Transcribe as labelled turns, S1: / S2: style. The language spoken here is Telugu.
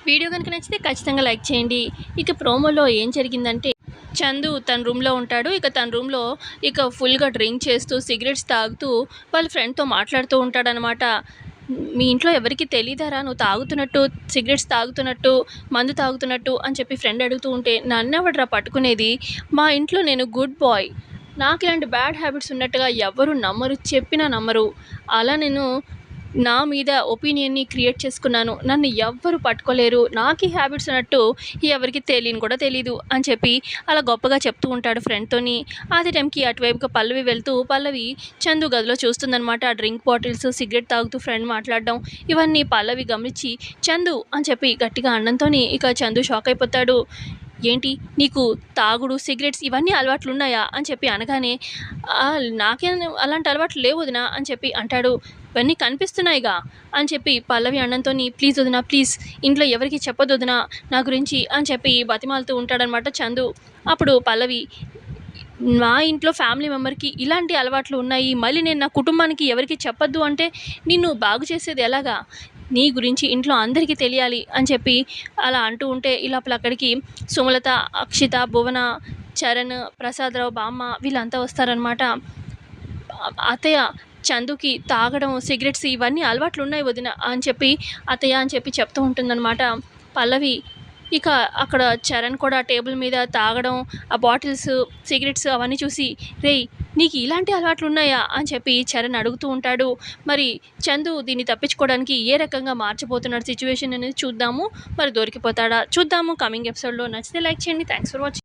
S1: వీడియో కనుక నచ్చితే ఖచ్చితంగా లైక్ చేయండి. ఇక ప్రోమోలో ఏం జరిగిందంటే చందు తన రూమ్‌లో ఉంటాడు. ఇక తన రూమ్‌లో ఫుల్‌గా డ్రింక్ చేస్తూ, సిగరెట్స్ తాగుతూ వాళ్ళ ఫ్రెండ్‌తో మాట్లాడుతూ ఉంటాడనమాట. "మీ ఇంట్లో ఎవరికీ తెలీదారా నువ్వు తాగుతున్నట్టు, సిగరెట్స్ తాగుతున్నట్టు, మందు తాగుతున్నట్టు" అని చెప్పి ఫ్రెండ్ అడుగుతూ ఉంటే, "నన్నెవడురా పట్టుకునేది? మా ఇంట్లో నేను గుడ్ బాయ్. నాకిలాంటి బ్యాడ్ హ్యాబిట్స్ ఉన్నట్టుగా ఎవ్వరు నమ్మరు. చెప్పినా నమ్మరు. అలా నేను నా మీద ఒపీనియన్‌ని క్రియేట్ చేసుకున్నాను. నన్ను ఎవ్వరు పట్టుకోలేరు. నాకీ హ్యాబిట్స్ ఉన్నట్టు ఎవరికీ తెలియని కూడా తెలీదు" అని చెప్పి అలా గొప్పగా చెప్తూ ఉంటాడు ఫ్రెండ్‌తోని. అదే టైంకి అటువైపుగా పల్లవి వెళ్తూ, పల్లవి చందు గదిలో చూస్తుందనమాట. ఆ డ్రింక్ బాటిల్స్, సిగరెట్ తాగుతూ ఫ్రెండ్ మాట్లాడడం ఇవన్నీ పల్లవి గమనించి, "చందు" అని చెప్పి గట్టిగా అనడంతోని ఇక చందు షాక్ అయిపోతాడు. "ఏంటి నీకు తాగుడు, సిగరెట్స్ ఇవన్నీ అలవాట్లున్నాయా?" అని చెప్పి అనగానే, నాకేం అలాంటి అలవాట్లు లేవు వదినా" అని చెప్పి అంటాడు. "ఇవన్నీ కనిపిస్తున్నాయిగా" అని చెప్పి పల్లవి అనడంతోని, "ప్లీజ్ వదినా ప్లీజ్, ఇంట్లో ఎవరికీ చెప్పొద్దు వదినా నా గురించి" అని చెప్పి బతిమాలుతూ ఉంటాడనమాట చందు. అప్పుడు పల్లవి, "మా ఇంట్లో ఫ్యామిలీ మెంబర్‌కి ఇలాంటి అలవాట్లు ఉన్నాయి. మళ్ళీ నేను నా కుటుంబానికి ఎవరికీ చెప్పొద్దు అంటే నిన్ను బాగు చేసేది ఎలాగా? నీ గురించి ఇంట్లో అందరికీ తెలియాలి" అని చెప్పి అలా అంటూ ఉంటే, ఈ లోపల అక్కడికి సుమలత, అక్షిత, భువన, చరణ్, ప్రసాదరావు, బామ్మ వీళ్ళంతా వస్తారనమాట. "అత్తయ్య, చందుకి తాగడం, సిగరెట్స్ ఇవన్నీ అలవాట్లున్నాయి వదిన" అని చెప్పి "అత్తయ్య" అని చెప్పి చెప్తూ ఉంటుందనమాట పల్లవి. ఇక అక్కడ చరణ్ కూడా టేబుల్ మీద తాగడం, ఆ బాటిల్స్, సిగరెట్స్ అవన్నీ చూసి, "రేయ్! నీకు ఇలాంటి అలవాట్లున్నాయా?" అని చెప్పి చరణ్ అడుగుతూ ఉంటాడు. మరి చందు దీన్ని తప్పించుకోవడానికి ఏ రకంగా మార్చబోతున్నాడు సిట్యుయేషన్ అనేది చూద్దాము. మరి దొరికిపోతాడా? చూద్దాము కమింగ్ ఎపిసోడ్‌లో. నచ్చితే లైక్ చేయండి. Thanks for watching.